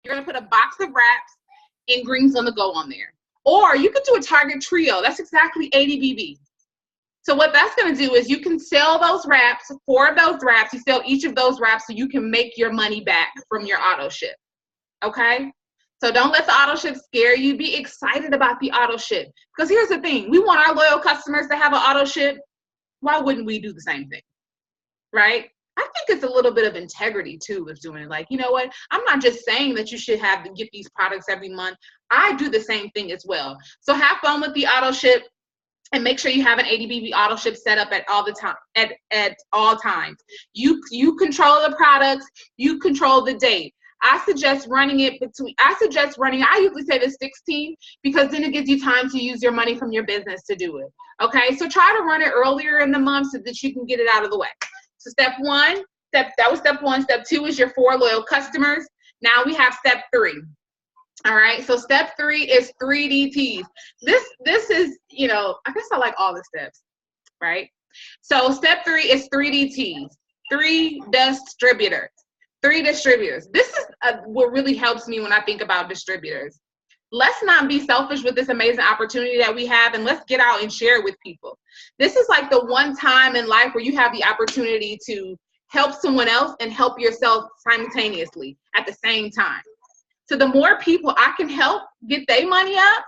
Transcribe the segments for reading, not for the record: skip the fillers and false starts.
You're going to put a box of wraps and Greens on the Go on there. Or you could do a Target Trio. That's exactly 80 BB. So what that's going to do is you can sell those wraps, 4 of those wraps. You sell each of those wraps so you can make your money back from your auto ship. Okay? So don't let the auto ship scare you. Be excited about the auto ship. Because here's the thing. We want our loyal customers to have an auto ship. Why wouldn't we do the same thing? Right? I think it's a little bit of integrity too with doing it. Like, you know what? I'm not just saying that you should have to get these products every month. I do the same thing as well. So have fun with the auto ship and make sure you have an 80 BB auto ship set up at all the time at all times. You control the products, you control the date. I suggest running it I usually say the 16th because then it gives you time to use your money from your business to do it. Okay, so try to run it earlier in the month so that you can get it out of the way. So that was step 1. Step 2 is your 4 loyal customers. Now we have step 3. All right, so step 3 is 3DTs. This is, you know, I guess I like all the steps, right? So step 3 is 3DTs, 3 distributors. 3 distributors. This is what really helps me when I think about distributors. Let's not be selfish with this amazing opportunity that we have, and let's get out and share it with people. This is like the one time in life where you have the opportunity to help someone else and help yourself simultaneously at the same time. So the more people I can help get their money up,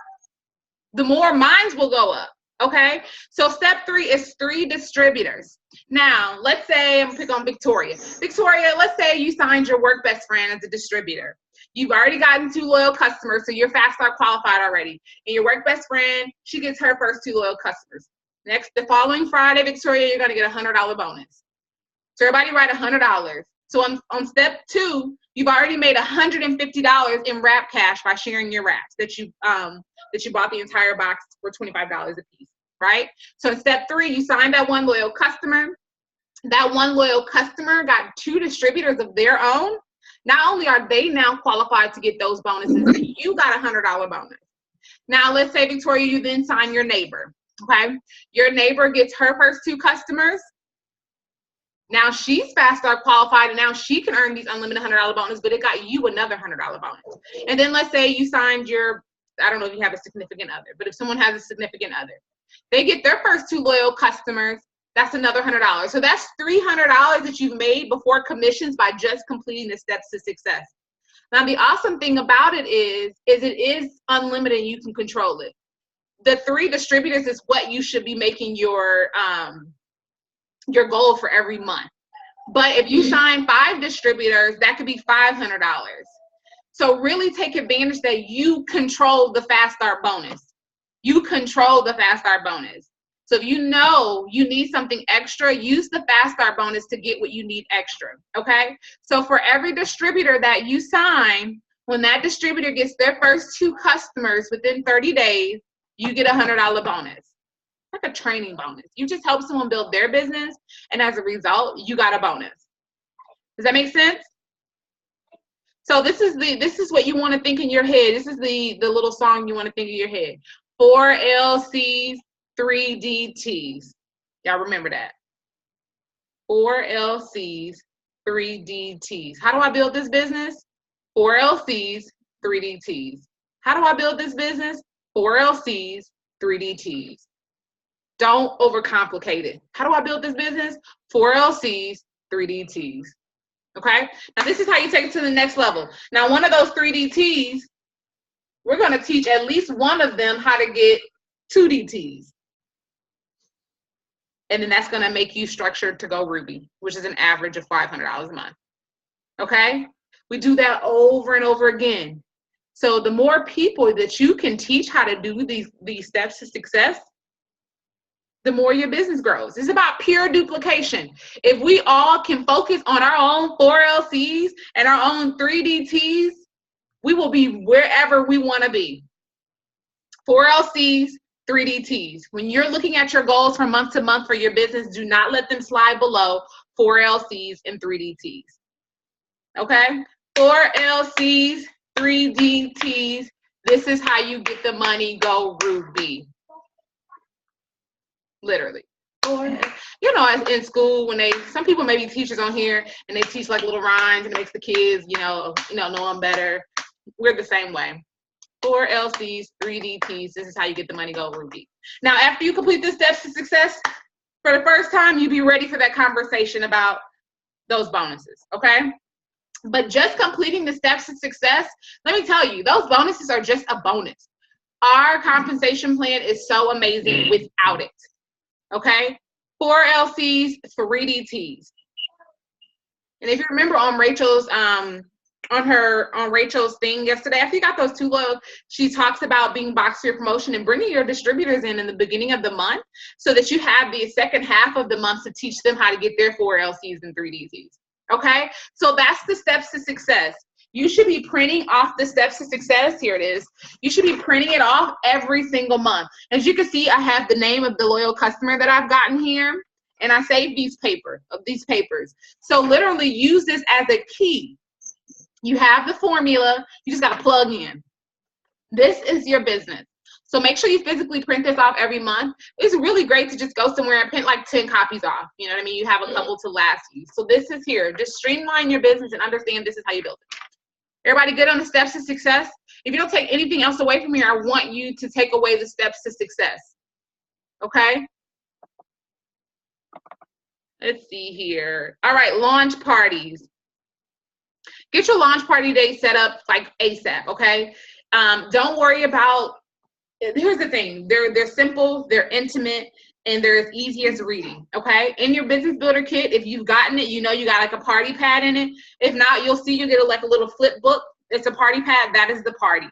the more mines will go up. Okay, so step 3 is 3 distributors. Now, let's say I'm gonna pick on Victoria. Victoria, let's say you signed your work best friend as a distributor. You've already gotten 2 loyal customers, so you're Fast Start qualified already. And your work best friend, she gets her first 2 loyal customers. The following Friday, Victoria, you're gonna get a $100 bonus. So everybody write $100. So on step 2, you've already made $150 in wrap cash by sharing your wraps that you bought the entire box for $25 a piece, right? So in step 3, you signed that 1 loyal customer. That 1 loyal customer got 2 distributors of their own. Not only are they now qualified to get those bonuses, but you got a $100 bonus. Now, let's say, Victoria, you then sign your neighbor, okay? Your neighbor gets her first 2 customers. Now she's Fast Start qualified, and now she can earn these unlimited $100 bonus, but it got you another $100 bonus. And then let's say you signed your, I don't know if you have a significant other, but if someone has a significant other, they get their first 2 loyal customers, that's another $100. So that's $300 that you've made before commissions by just completing the steps to success. Now, the awesome thing about it is it is unlimited and you can control it. The 3 distributors is what you should be making your goal for every month. But if you sign 5 distributors, that could be $500. So really take advantage that you control the Fast Start bonus. You control the Fast Start bonus. So if you know you need something extra, use the Fast Start bonus to get what you need extra, okay? So for every distributor that you sign, when that distributor gets their first 2 customers within 30 days, you get a $100 bonus. Like a training bonus. You just help someone build their business, and as a result, you got a bonus. Does that make sense? So this is what you want to think in your head. This is the little song you want to think in your head. 4 LCs, 3 DTs. Y'all remember that. 4 LCs, 3 DTs. How do I build this business? 4 LCs, 3 DTs. How do I build this business? 4 LCs, 3 DTs. Don't overcomplicate it. How do I build this business? 4 LCs, 3 DTs. Okay? Now this is how you take it to the next level. Now one of those 3 DTs, we're going to teach at least one of them how to get 2 DTs. And then that's going to make you structured to go Ruby, which is an average of $500 a month. Okay? We do that over and over again. So the more people that you can teach how to do these steps to success, the more your business grows. It's about pure duplication. If we all can focus on our own 4 LCs and our own 3 DTs, we will be wherever we want to be. 4 LCs, 3 DTs. When you're looking at your goals from month to month for your business, do not let them slide below 4 LCs and 3 DTs. Okay? 4 LCs, 3 DTs. This is how you get the money, go Ruby. Literally. Or, you know, in school, when some people may be teachers on here and they teach like little rhymes and it makes the kids, you know them better. we're the same way. 4 LCs, 3 DTs. This is how you get the money go, Ruby. Now, after you complete the steps to success for the first time, you be ready for that conversation about those bonuses, okay? But just completing the steps to success, let me tell you, those bonuses are just a bonus. Our compensation plan is so amazing without it, okay? 4 LCs, 3 DTs. And if you remember on Rachel's Rachel's thing yesterday, after you got those 2 low, she talks about being boxed for your promotion and bringing your distributors in the beginning of the month so that you have the second half of the month to teach them how to get their 4 LCs and 3 DTs. Okay, so that's the steps to success. You should be printing off the steps to success. Here it is. You should be printing it off every single month. As you can see, I have the name of the loyal customer that I've gotten here, and I saved these papers. So literally use this as a key. You have the formula. You just got to plug in. This is your business. So make sure you physically print this off every month. It's really great to just go somewhere and print like 10 copies off. You know what I mean? You have a couple to last you. So this is here. Just streamline your business and understand this is how you build it. Everybody good on the steps to success? If you don't take anything else away from here, I want you to take away the steps to success. Okay? Let's see here. All right, launch parties. Get your launch party day set up like ASAP, okay? Don't worry about, here's the thing. They're simple, they're intimate, and they're as easy as reading, okay? In your business builder kit, if you've gotten it, you know you got like a party pad in it. If not, you'll see you get like a little flip book. It's a party pad. That is the party,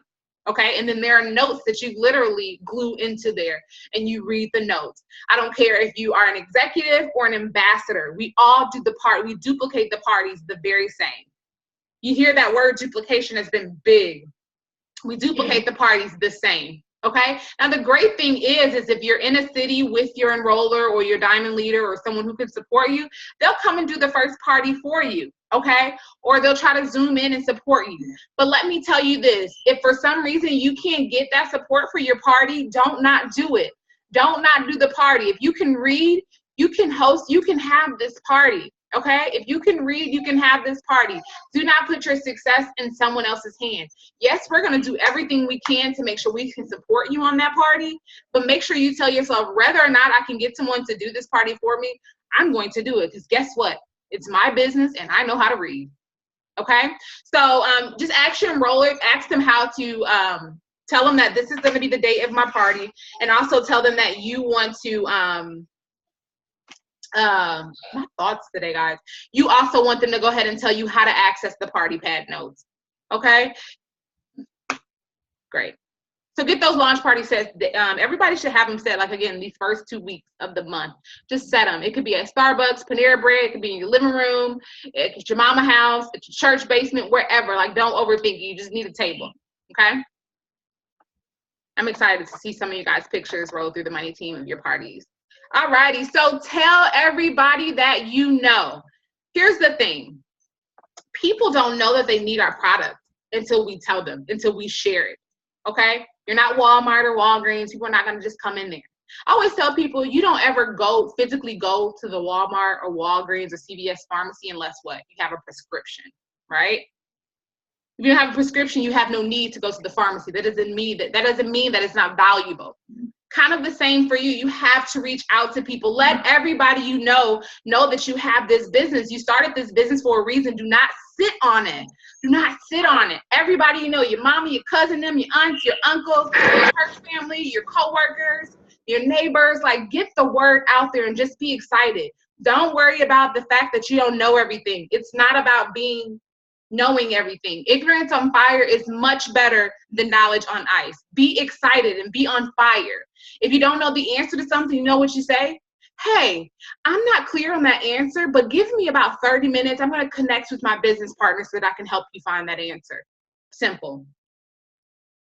okay? And then there are notes that you literally glue into there, and you read the notes. I don't care if you are an executive or an ambassador. We all do the part. We duplicate the parties the very same. You hear that word duplication has been big. We duplicate the parties the same. Okay. Now the great thing is if you're in a city with your enroller or your diamond leader or someone who can support you, they'll come and do the first party for you. Okay. Or they'll try to zoom in and support you. But let me tell you this, if for some reason you can't get that support for your party, don't not do it. Don't not do the party. If you can read, you can host, you can have this party. Okay, if you can read, you can have this party. Do not put your success in someone else's hands. Yes, we're going to do everything we can to make sure we can support you on that party, but make sure you tell yourself, whether or not I can get someone to do this party for me, I'm going to do it, because guess what? It's my business and I know how to read. Okay, so just ask your enroller, ask them how to tell them that this is going to be the date of my party, and also tell them that you want to my thoughts today, guys. You also want them to go ahead and tell you how to access the party pad notes. Okay, great. So get those launch party sets. Everybody should have them set, like, again, these first 2 weeks of the month. Just set them. It could be at Starbucks, Panera Bread, it could be in your living room, at your mama house, at your church basement, wherever. Like, don't overthink it. You just need a table. Okay, I'm excited to see some of you guys' pictures roll through the money team of your parties. All righty, so tell everybody that you know. Here's the thing. People don't know that they need our product until we tell them, until we share it, okay? You're not Walmart or Walgreens. People are not going to just come in there. I always tell people, you don't ever physically go to the Walmart or Walgreens or CVS pharmacy unless what? You have a prescription, right? If you don't have a prescription, you have no need to go to the pharmacy. That doesn't mean that it's not valuable. Kind of the same for you. You have to reach out to people. Let everybody you know that you have this business. You started this business for a reason. Do not sit on it. Do not sit on it. Everybody you know, your mama, your cousin, them, your aunts, your uncles, your church family, your coworkers, your neighbors, like, get the word out there and just be excited. Don't worry about the fact that you don't know everything. It's not about knowing everything. Ignorance on fire is much better than knowledge on ice. Be excited and be on fire. If you don't know the answer to something, you know what you say? Hey, I'm not clear on that answer, but give me about 30 minutes. I'm going to connect with my business partner so that I can help you find that answer. Simple.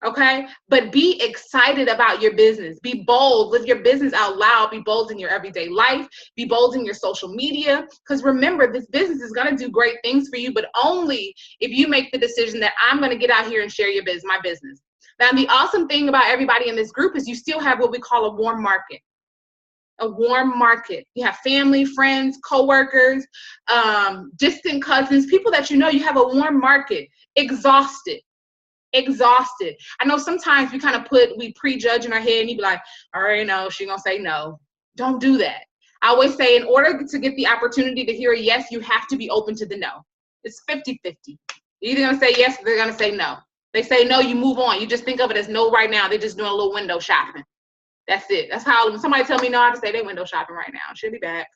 Okay? But be excited about your business. Be bold. Live your business out loud. Be bold in your everyday life. Be bold in your social media. Because remember, this business is going to do great things for you, but only if you make the decision that I'm going to get out here and share my business. Now, the awesome thing about everybody in this group is you still have what we call a warm market. A warm market. You have family, friends, coworkers, distant cousins, people that you know. You have a warm market. Exhausted. exhausted. I know sometimes we prejudge in our head and you be like, all right, no, she's gonna say no. Don't do that. I always say, in order to get the opportunity to hear a yes, you have to be open to the no. It's 50-50. You're either gonna say yes or they're gonna say no. They say no, you move on. You just think of it as no right now. They're just doing a little window shopping. That's it. That's how, when somebody tell me no, I just say they window shopping right now. She'll be back.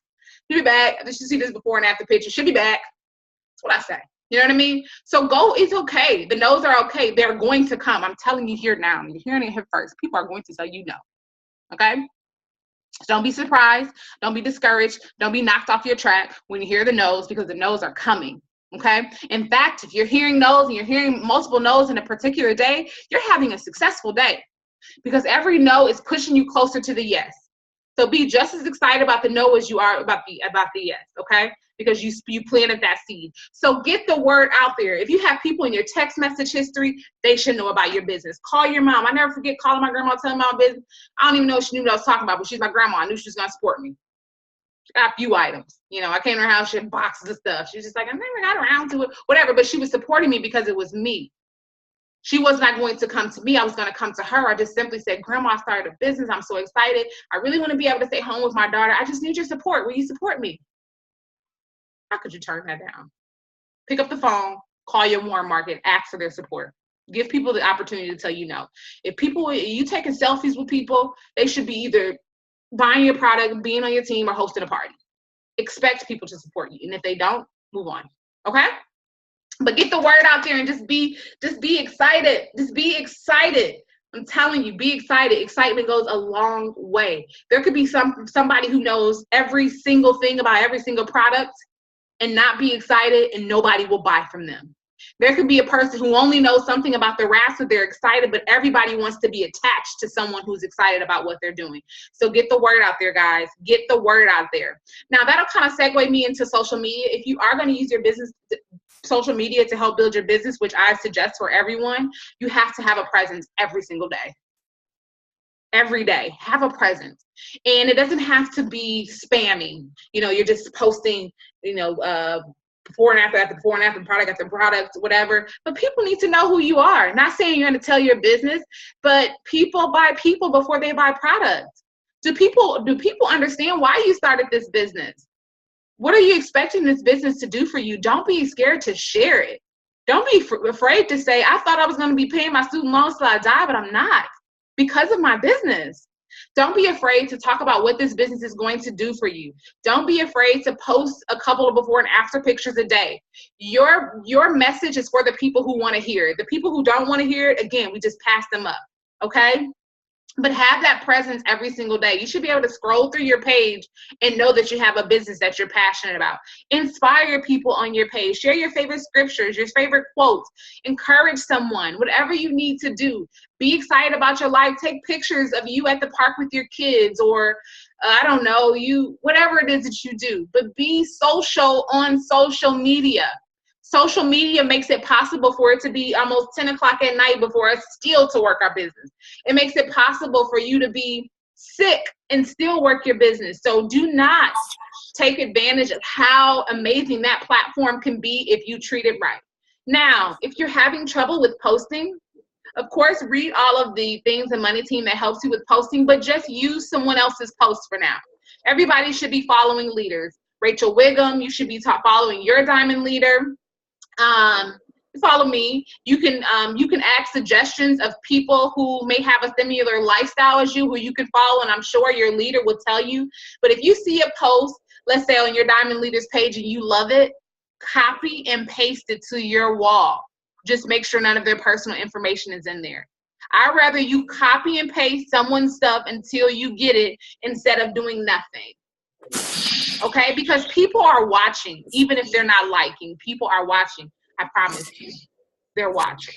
She'll be back. I should see this before and after picture. She'll be back. That's what I say. You know what I mean? So go, it's okay. The no's are okay. They're going to come. I'm telling you here now. You're hearing it here first. People are going to tell you no. Okay? So don't be surprised. Don't be discouraged. Don't be knocked off your track when you hear the no's, because the no's are coming. Okay? In fact, if you're hearing no's and you're hearing multiple no's in a particular day, you're having a successful day, because every no is pushing you closer to the yes. So be just as excited about the no as you are about the yes, okay? Because you planted that seed. So get the word out there. If you have people in your text message history, they should know about your business. Call your mom. I never forget calling my grandma, telling my business. I don't even know if she knew what I was talking about, but she's my grandma. I knew she was going to support me. She got a few items. You know, I came to her house, she had boxes of stuff. She was just like, I never got around to it, whatever. But she was supporting me because it was me. She was not going to come to me. I was going to come to her. I just simply said, Grandma, I started a business. I'm so excited. I really want to be able to stay home with my daughter. I just need your support. Will you support me? How could you turn that down? Pick up the phone, call your warm market, ask for their support. Give people the opportunity to tell you no. If you taking selfies with people, they should be either buying your product, being on your team, or hosting a party. Expect people to support you. And if they don't, move on. Okay? But get the word out there and just be excited. Just be excited. I'm telling you, be excited. Excitement goes a long way. There could be somebody who knows every single thing about every single product and not be excited, and nobody will buy from them. There could be a person who only knows something about the wraps, but they're excited, but everybody wants to be attached to someone who's excited about what they're doing. So get the word out there, guys. Get the word out there. Now, that'll kind of segue me into social media. If you are going to use your social media to help build your business, which I suggest for everyone, you have to have a presence every single day. Every day, have a presence. And it doesn't have to be spamming. You know, you're just posting, before and after product after product, whatever. But people need to know who you are. Not saying you're going to tell your business, but people buy people before they buy products. Do people understand why you started this business? What are you expecting this business to do for you? Don't be scared to share it. Don't be afraid to say, I thought I was going to be paying my student loans till I die, but I'm not, because of my business. Don't be afraid to talk about what this business is going to do for you. Don't be afraid to post a couple of before and after pictures a day. Your message is for the people who want to hear it. The people who don't want to hear it, again, we just pass them up, okay? But have that presence every single day. You should be able to scroll through your page and know that you have a business that you're passionate about. Inspire people on your page. Share your favorite scriptures, your favorite quotes. Encourage someone, whatever you need to do. Be excited about your life. Take pictures of you at the park with your kids, or I don't know, whatever it is that you do. But be social on social media. Social media makes it possible for it to be almost 10 o'clock at night before us still to work our business. It makes it possible for you to be sick and still work your business. So do not take advantage of how amazing that platform can be if you treat it right. Now, if you're having trouble with posting, of course, read all of the things in Money Team that helps you with posting, but just use someone else's post for now. Everybody should be following leaders. Rachel Wiggum, you should be following your Diamond Leader. Follow me. You can ask suggestions of people who may have a similar lifestyle as you, who you can follow, and I'm sure your leader will tell you. But if you see a post, let's say on your Diamond Leaders page, and you love it, copy and paste it to your wall. Just make sure none of their personal information is in there. I'd rather you copy and paste someone's stuff until you get it instead of doing nothing. Okay, because people are watching, even if they're not liking. People are watching. I promise you, they're watching.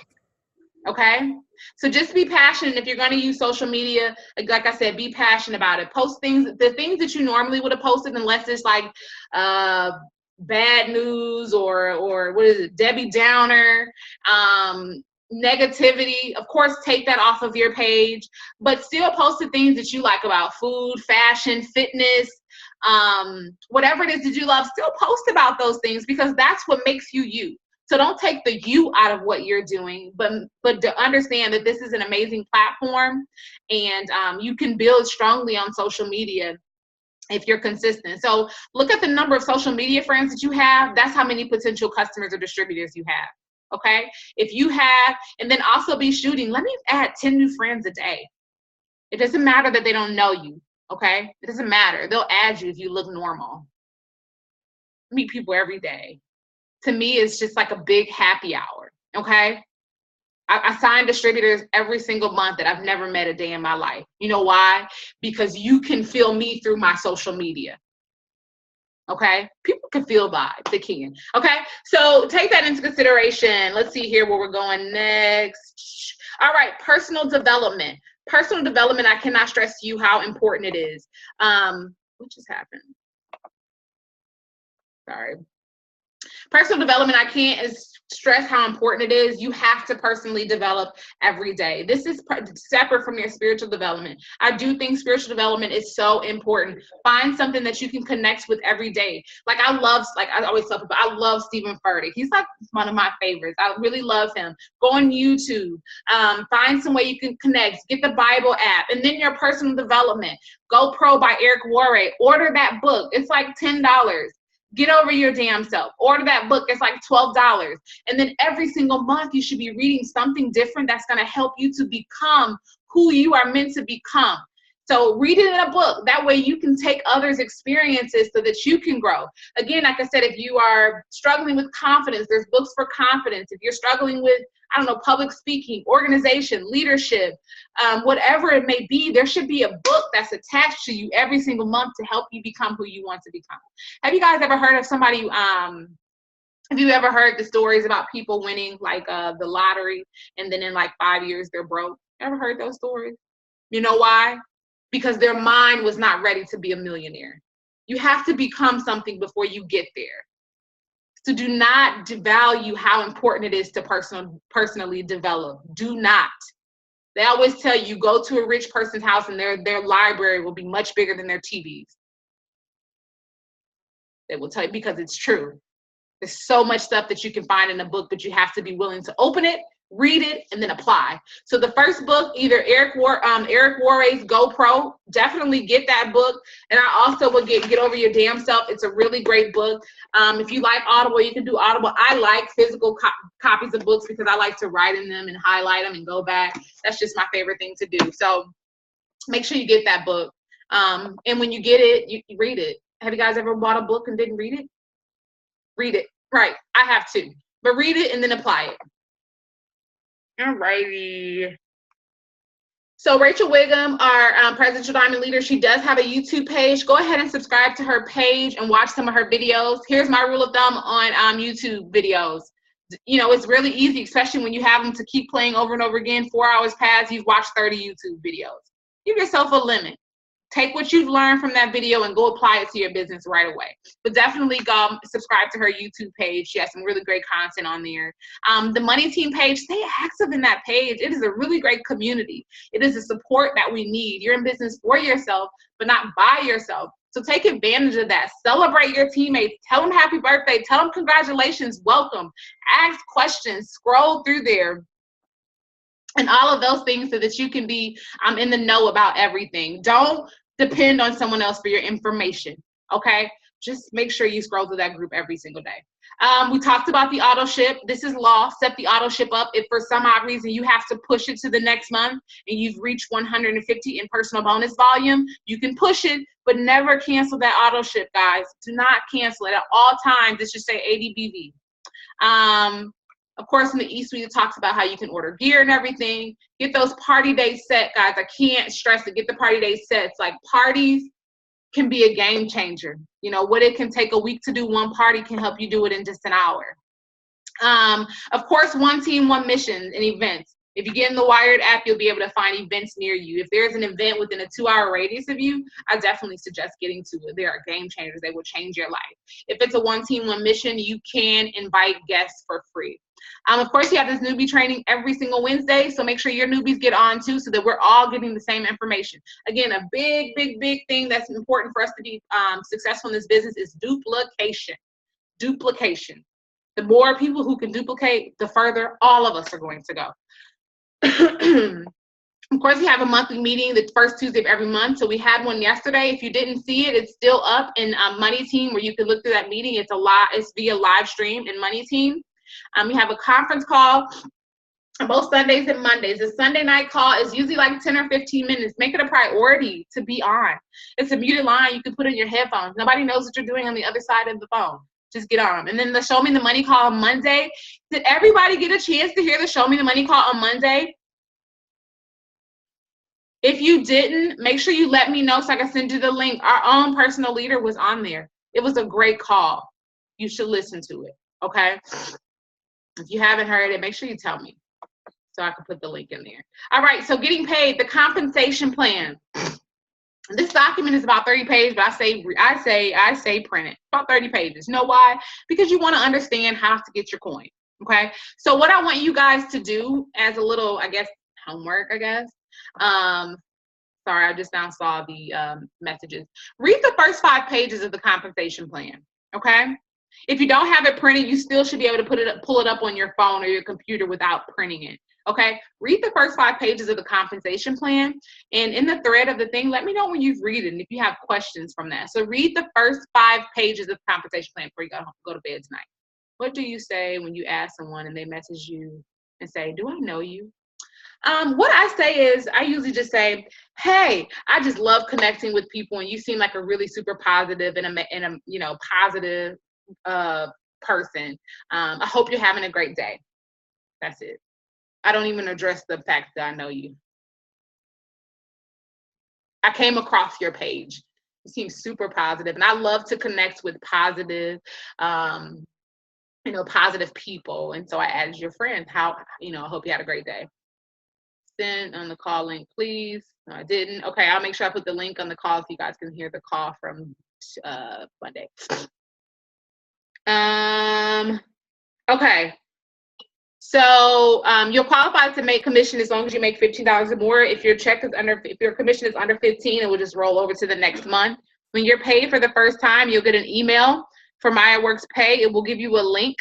Okay, so just be passionate. If you're going to use social media, like I said, be passionate about it. Post the things that you normally would have posted, unless it's like bad news or what is it, Debbie Downer, negativity. Of course, take that off of your page, but still post the things that you like about food, fashion, fitness. Whatever it is that you love, still post about those things, because that's what makes you you. So don't take the you out of what you're doing, but to understand that this is an amazing platform, and you can build strongly on social media if you're consistent. So look at the number of social media friends that you have. That's how many potential customers or distributors you have. Okay. If you have, and then also be shooting, let me add 10 new friends a day. It doesn't matter that they don't know you. Okay. It doesn't matter. They'll add you if you look normal. Meet people every day. To me, it's just like a big happy hour. Okay. I sign distributors every single month that I've never met a day in my life. You know why? Because you can feel me through my social media. Okay? People can feel vibes. They can. Okay? So take that into consideration. Let's see here where we're going next. All right. Personal development. Personal development, I cannot stress to you how important it is. What just happened? Sorry. Personal development, I can't stress how important it is. You have to personally develop every day. This is separate from your spiritual development. I do think spiritual development is so important. Find something that you can connect with every day. Like I always tell people, I love Stephen Furtick. He's like one of my favorites. I really love him. Go on YouTube. Find some way you can connect. Get the Bible app. And then your personal development. Go Pro by Eric Worre. Order that book. It's like $10. Get over your damn self. Order that book. It's like $12. And then every single month, you should be reading something different that's going to help you to become who you are meant to become. So read it in a book. That way you can take others' experiences so that you can grow. Again, like I said, if you are struggling with confidence, there's books for confidence. If you're struggling with, I don't know, public speaking, organization, leadership, whatever it may be, there should be a book that's attached to you every single month to help you become who you want to become. Have you guys ever heard of somebody, have you ever heard the stories about people winning like the lottery and then in like 5 years they're broke? Ever heard those stories? You know why? Because their mind was not ready to be a millionaire. You have to become something before you get there. So do not devalue how important it is to personally develop. Do not. They always tell you, go to a rich person's house and their library will be much bigger than their TVs. They will tell you because it's true. There's so much stuff that you can find in a book, but you have to be willing to open it, read it, and then apply. So the first book, either Eric Worre's Go Pro, definitely get that book. And I also will get Over Your Damn Self. It's a really great book. If you like Audible, you can do Audible. I like physical copies of books because I like to write in them and highlight them and go back. That's just my favorite thing to do. So make sure you get that book. And when you get it, you read it. Have you guys ever bought a book and didn't read it? Read it. Right. I have to. But read it and then apply it. All righty. So Rachel Wiggum, our Presidential Diamond Leader, she does have a YouTube page. Go ahead and subscribe to her page and watch some of her videos. Here's my rule of thumb on YouTube videos. You know, it's really easy, especially when you have them to keep playing over and over again. 4 hours pass, you've watched 30 YouTube videos. Give yourself a limit. Take what you've learned from that video and go apply it to your business right away. But definitely go subscribe to her YouTube page. She has some really great content on there. The Money Team page, stay active in that page. It is a really great community. It is a support that we need. You're in business for yourself, but not by yourself. So take advantage of that. Celebrate your teammates. Tell them happy birthday. Tell them congratulations. Welcome. Ask questions. Scroll through there. And all of those things so that you can be in the know about everything. Don't depend on someone else for your information, okay? Just make sure you scroll through that group every single day. We talked about the auto ship. This is law. Set the auto ship up. If for some odd reason you have to push it to the next month and you've reached 150 in personal bonus volume, you can push it, but never cancel that auto ship, guys. Do not cancel it at all times. It should say ADBV. Of course, in the E-Suite, it talks about how you can order gear and everything. Get those party days set, guys. I can't stress it. Get the party days sets. Like, parties can be a game changer. You know, what it can take a week to do one party can help you do it in just an hour. Of course, one team, one mission and events. If you get in the Wired app, you'll be able to find events near you. If there's an event within a 2-hour radius of you, I definitely suggest getting to it. They are game changers. They will change your life. If it's a one team, one mission, you can invite guests for free. Of course, you have this newbie training every single Wednesday, so make sure your newbies get on too so that we're all getting the same information. Again, a big thing that's important for us to be successful in this business is duplication. Duplication. The more people who can duplicate, the further all of us are going to go. Of course, we have a monthly meeting the first Tuesday of every month. So we had one yesterday. If you didn't see it, it's still up in Money Team, where you can look through that meeting. It's via live stream in Money Team. We have a conference call both Sundays and Mondays. The Sunday night call is usually like 10 or 15 minutes. Make it a priority to be on. It's a muted line. You can put in your headphones. Nobody knows what you're doing on the other side of the phone. Just get on. And then the Show Me the Money call on Monday. Did everybody get a chance to hear the Show Me the Money call on Monday? If you didn't, make sure you let me know so I can send you the link. Our own personal leader was on there. It was a great call. You should listen to it, okay? If you haven't heard it, make sure you tell me so I can put the link in there. All right, so getting paid, the compensation plan. This document is about 30 pages, but I say print it. About 30 pages. You know why? Because you want to understand how to get your coin, okay? So what I want you guys to do as a little, I guess, homework, I guess. Sorry, I just now saw the messages. Read the first 5 pages of the compensation plan, okay? If you don't have it printed, you still should be able to pull it up on your phone or your computer without printing it, okay? Read the first 5 pages of the compensation plan, and in the thread of the thing, let me know when you've read it and if you have questions from that. So read the first 5 pages of the compensation plan before you go to bed tonight. What do you say when you ask someone and they message you and say, do I know you? What I say is, I usually just say, hey, I just love connecting with people, and you seem like a really super positive and a positive person. I hope you're having a great day. That's it. I don't even address the fact that I know you. I came across your page. You seem super positive, and I love to connect with positive, positive people. And so I added your friends. I hope you had a great day. Send on the call link, please. No, I didn't. Okay, I'll make sure I put the link on the call so you guys can hear the call from Monday. Okay. So you're qualified to make commission as long as you make $15 or more. If your commission is under 15, it will just roll over to the next month. When you're paid for the first time, you'll get an email from MayaWorks Pay. It will give you a link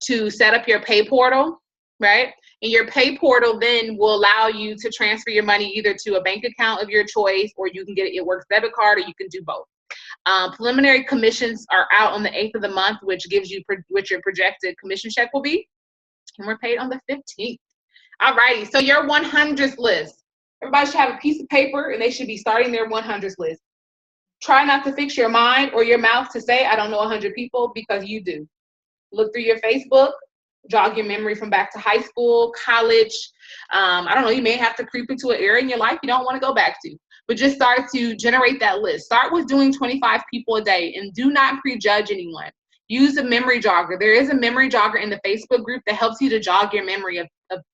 to set up your pay portal, right? And your pay portal then will allow you to transfer your money either to a bank account of your choice, or you can get it Works debit card, or you can do both. Preliminary commissions are out on the 8th of the month, which gives you what your projected commission check will be. And we're paid on the 15th. All righty, so your 100th list. Everybody should have a piece of paper, and they should be starting their 100th list. Try not to fix your mind or your mouth to say, I don't know 100 people, because you do. Look through your Facebook. Jog your memory from back to high school, college. I don't know, you may have to creep into an era in your life you don't want to go back to. But just start to generate that list. Start with doing 25 people a day, and do not prejudge anyone. Use a memory jogger. There is a memory jogger in the Facebook group that helps you to jog your memory of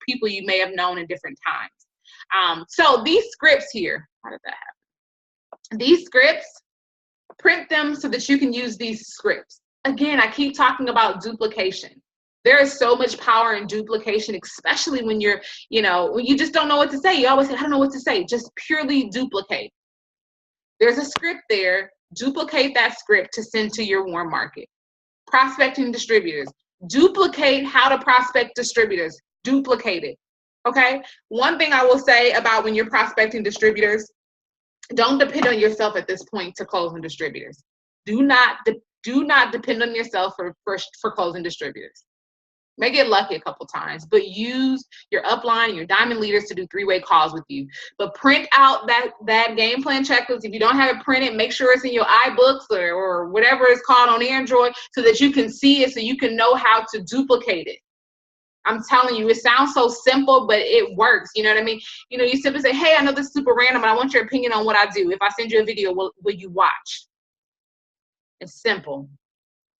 people you may have known in different times. So these scripts here, how did that happen? These scripts, print them so that you can use these scripts. Again, I keep talking about duplication. There is so much power in duplication, especially when when you just don't know what to say. You always say, I don't know what to say. Just purely duplicate. There's a script there. Duplicate that script to send to your warm market. Prospecting distributors. Duplicate how to prospect distributors. Duplicate it. Okay? One thing I will say about when you're prospecting distributors, don't depend on yourself at this point to closing distributors. Do not depend on yourself for closing distributors. May get lucky a couple times, but use your upline and your diamond leaders to do 3-way calls with you. But print out that game plan checklist. If you don't have it printed, make sure it's in your iBooks or whatever it's called on Android, so that you can see it, so you can know how to duplicate it. I'm telling you, it sounds so simple, but it works. You know what I mean? You simply say, hey, I know this is super random, but I want your opinion on what I do. If I send you a video, will you watch? It's simple.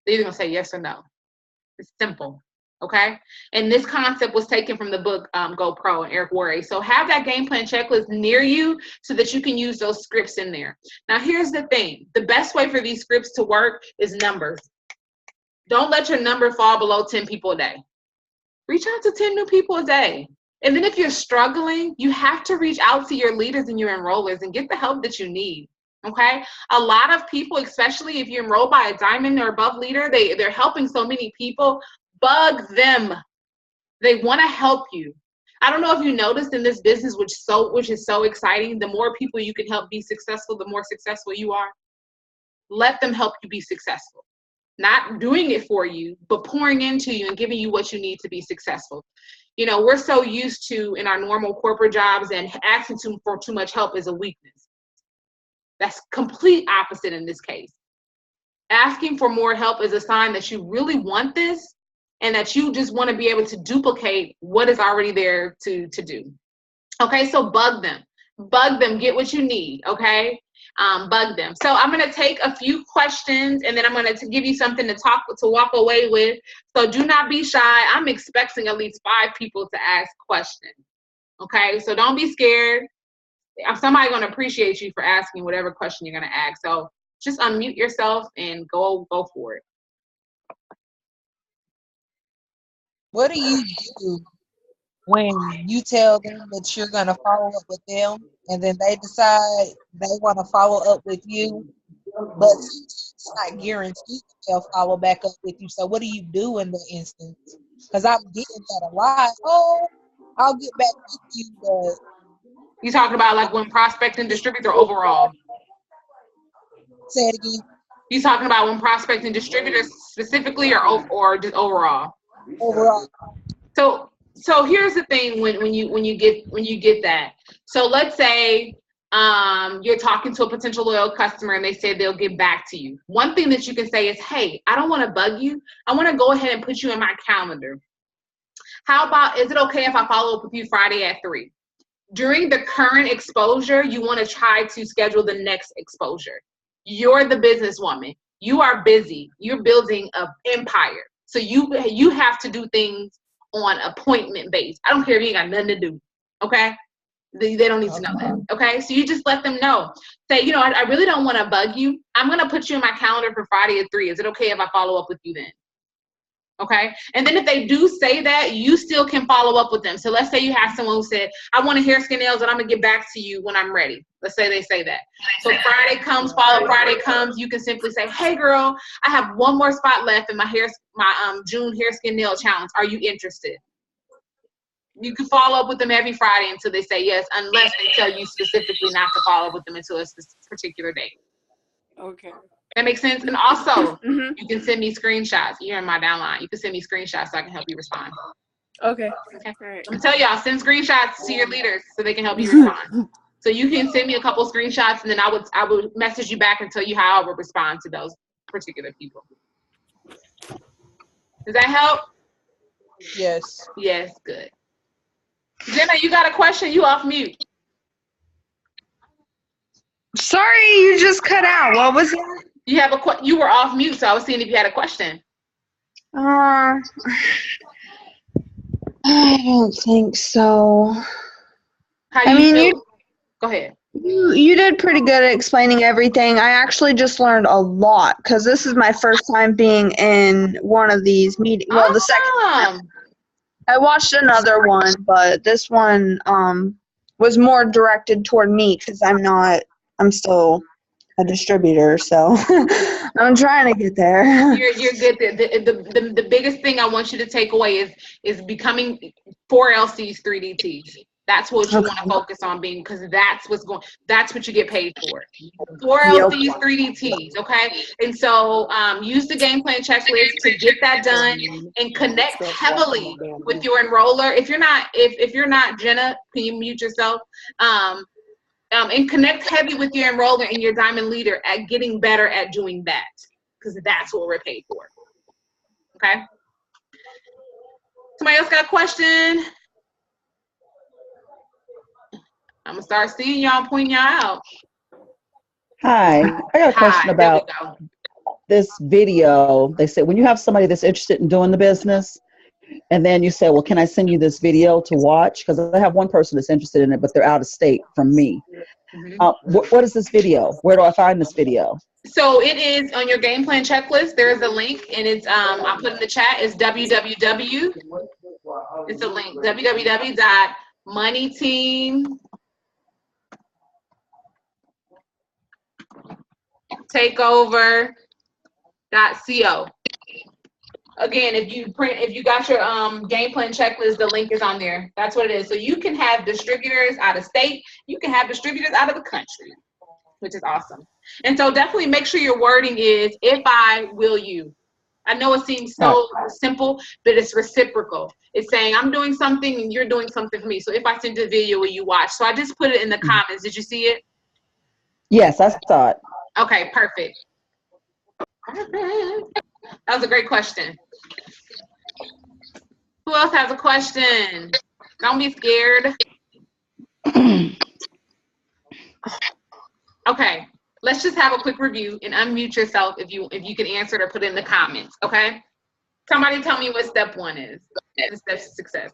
They're either going to say yes or no. It's simple. Okay, and this concept was taken from the book GoPro and Eric Worre. So have that game plan checklist near you so that you can use those scripts in there. Now, here's the thing. The best way for these scripts to work is numbers. Don't let your number fall below 10 people a day. Reach out to 10 new people a day. And then if you're struggling, you have to reach out to your leaders and your enrollers and get the help that you need. Okay, a lot of people, especially if you enroll by a diamond or above leader, they're helping so many people. Bug them. They want to help you. I don't know if you noticed in this business, which is so exciting, the more people you can help be successful, the more successful you are. Let them help you be successful. Not doing it for you, but pouring into you and giving you what you need to be successful. You know, we're so used to, in our normal corporate jobs, and asking for too much help is a weakness. That's complete opposite in this case. Asking for more help is a sign that you really want this and that you just want to be able to duplicate what is already there to do. Okay, so bug them. Bug them, get what you need, okay? Bug them. So I'm going to take a few questions, and then I'm going to give you something to walk away with. So do not be shy. I'm expecting at least 5 people to ask questions, okay? So don't be scared. Somebody's going to appreciate you for asking whatever question you're going to ask. So just unmute yourself and go for it. What do you do when you tell them that you're going to follow up with them and then they decide they want to follow up with you, but it's not guaranteed that they'll follow back up with you? So what do you do in the instance? Because I'm getting that a lot. Oh, I'll get back with you, but... You talking about like when prospecting distributors or overall? Say it again. You talking about when prospecting distributors specifically or just overall? Overall. So here's the thing when you get that. So let's say you're talking to a potential loyal customer and they say they'll get back to you. One thing that you can say is, hey, I don't want to bug you. I want to go ahead and put you in my calendar. How about, is it okay if I follow up with you Friday at 3? During the current exposure, you want to try to schedule the next exposure. You're the businesswoman. You are busy. You're building an empire. So you have to do things on appointment base. I don't care if you ain't got nothing to do. Okay? They don't need to know that. Okay? So you just let them know. Say, you know, I really don't want to bug you. I'm going to put you in my calendar for Friday at 3. Is it okay if I follow up with you then? Okay. And then if they do say that, you still can follow up with them. So let's say you have someone who said, I want to hair, skin, nails, and I'm going to get back to you when I'm ready. Let's say they say that. So Friday comes, Friday comes, you can simply say, hey girl, I have one more spot left in my June hair, skin, nail challenge. Are you interested? You can follow up with them every Friday until they say yes, unless they tell you specifically not to follow up with them until a particular date. Okay. That makes sense. And also, you can send me screenshots. You're in my downline. You can send me screenshots so I can help you respond. Okay. Okay. All right. I'm telling y'all, send screenshots to your leaders so they can help you respond. So you can send me a couple screenshots, and then I would message you back and tell you how I would respond to those particular people. Does that help? Yes. Yes, good. Jenna, you got a question? You off mute. Sorry, you just cut out. What was that? You were off mute, so I was seeing if you had a question. I don't think so. How do you feel? Go ahead. You did pretty good at explaining everything. I actually just learned a lot because this is my first time being in one of these meetings. Well, the second time. I watched another one, but this one was more directed toward me because I'm still a distributor, so I'm trying to get there. You're good. The biggest thing I want you to take away is becoming 4 LCs, 3 DTs. That's what you want to focus on being, because that's what you get paid for. 4 LCs, 3 DTs, okay? And so use the game plan checklist to get that done and connect heavily with your enroller. If you're not Jenna, can you mute yourself? And connect heavy with your enroller and your diamond leader at getting better at doing that, because that's what we're paid for. Okay? Somebody else got a question? I'm going to start seeing y'all, pointing y'all out. Hi, I got a question about this video. They said when you have somebody that's interested in doing the business, and then you say, well, can I send you this video to watch? Because I have one person that's interested in it, but they're out of state from me. What is this video? Where do I find this video? So it is on your game plan checklist. There is a link, and it's I'll put in the chat. It's www. It's a link, www.moneyteamtakeover.co. Again, if you got your game plan checklist, the link is on there. That's what it is. So you can have distributors out of state. You can have distributors out of the country, which is awesome. And so definitely make sure your wording is, if I, will you. I know it seems so simple, but it's reciprocal. It's saying I'm doing something and you're doing something for me. So if I send a video, will you watch? So I just put it in the comments. Did you see it? Yes, I saw it. Okay, perfect. That was a great question. Who else has a question? Don't be scared. Okay, let's just have a quick review and unmute yourself if you can answer it or put it in the comments, okay? Somebody tell me what step 1 is. The steps to success.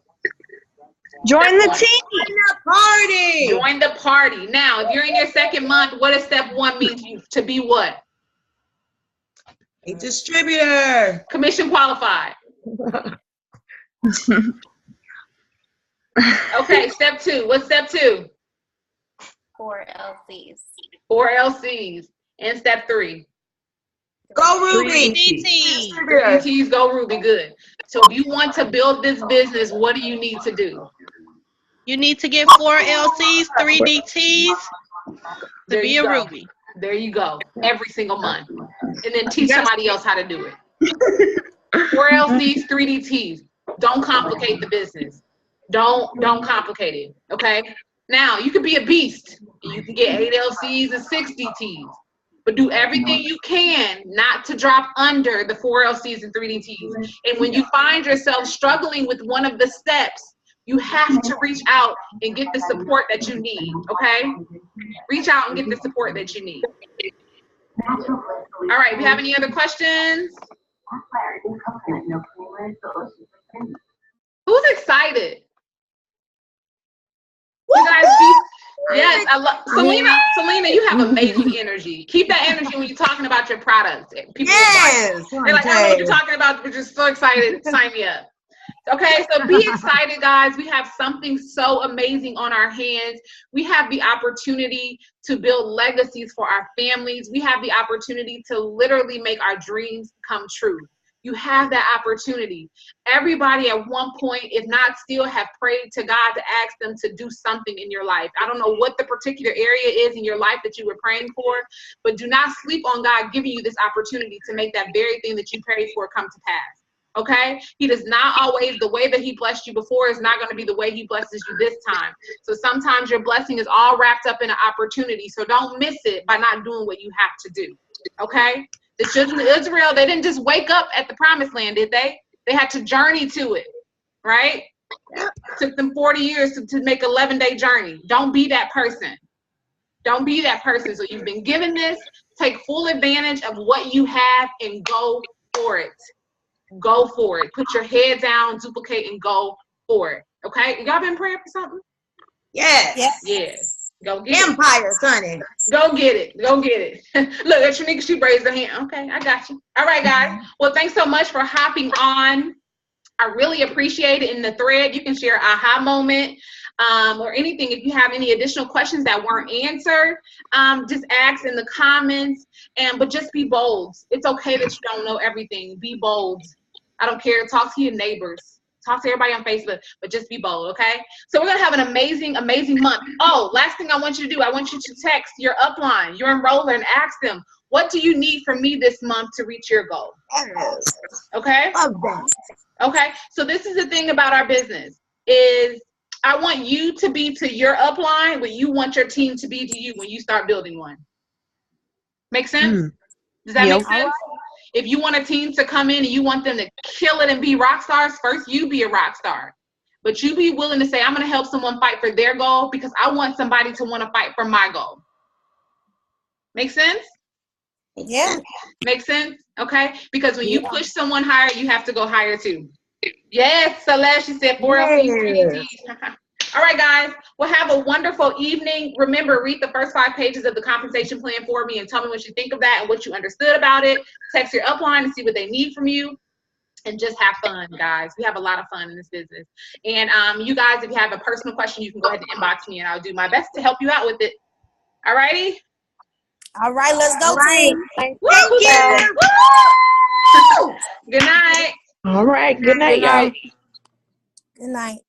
Join the team. Join the party. Join the party. Now, if you're in your second month, what does step 1 mean to you? To be what? A distributor. Commission qualified. Okay, step 2. What's step 2? 4 LCs. 4 LCs. And step 3. Go Ruby. 3 DTs, go Ruby, good. So if you want to build this business, what do you need to do? You need to get 4 LCs, 3 DTs to be a Ruby. There you go. Every single month. And then teach somebody else how to do it. 4 LCs, 3 DTs. Don't complicate the business. Don't complicate it. Okay? Now, you could be a beast. You can get 8 LCs and 6 DTs. But do everything you can not to drop under the 4 LCs and 3 DTs. And when you find yourself struggling with one of the steps, you have to reach out and get the support that you need, okay? Reach out and get the support that you need. All right, we have any other questions? Who's excited? You guys yes, I love Selena, you have amazing energy. Keep that energy when you're talking about your products. People Yes. they're like, I don't know what you're talking about, but you're so excited. Sign me up. Okay, so be excited, guys. We have something so amazing on our hands. We have the opportunity to build legacies for our families. We have the opportunity to literally make our dreams come true. You have that opportunity. Everybody at one point, if not still, have prayed to God to ask them to do something in your life. I don't know what the particular area is in your life that you were praying for, but do not sleep on God giving you this opportunity to make that very thing that you prayed for come to pass. Okay? He does not always, the way that he blessed you before is not going to be the way he blesses you this time. So sometimes your blessing is all wrapped up in an opportunity. So don't miss it by not doing what you have to do. Okay? The children of Israel, they didn't just wake up at the promised land, did they? They had to journey to it, right? It took them 40 years to make an 11-day journey. Don't be that person. Don't be that person. So you've been given this. Take full advantage of what you have and go for it. Go for it. Put your head down, duplicate, and go for it. Okay? Y'all been praying for something? Yes. Yes. Go get it. Empire, Sonny. Go get it. Go get it. Look, at Shanika, she raised her hand. Okay, I got you. All right, guys. Well, thanks so much for hopping on. I really appreciate it. In the thread, you can share aha moment or anything. If you have any additional questions that weren't answered, just ask in the comments. But just be bold. It's okay that you don't know everything. Be bold. I don't care. Talk to your neighbors. Talk to everybody on Facebook, but just be bold, okay? So we're going to have an amazing, amazing month. Oh, last thing I want you to do, I want you to text your upline, your enroller, and ask them, what do you need from me this month to reach your goal? Yes. Okay? Love that. Okay? So this is the thing about our business is I want you to be to your upline what you want your team to be to you when you start building one. Make sense? Does that make sense? If you want a team to come in and you want them to kill it and be rock stars, first you be a rock star. But you be willing to say, I'm going to help someone fight for their goal because I want somebody to want to fight for my goal. Make sense? Yeah. Make sense? Okay? Because when you push someone higher, you have to go higher too. Yes, Celeste, she said 4 LPs. All right, guys. Well, have a wonderful evening. Remember, read the first 5 pages of the compensation plan for me and tell me what you think of that and what you understood about it. Text your upline and see what they need from you. And just have fun, guys. We have a lot of fun in this business. And you guys, if you have a personal question, you can go ahead and inbox me, and I'll do my best to help you out with it. All righty? All right, let's go, team. Thank Thank you. Woo! Good night. All right. Good night, Good night. y'all. Good night.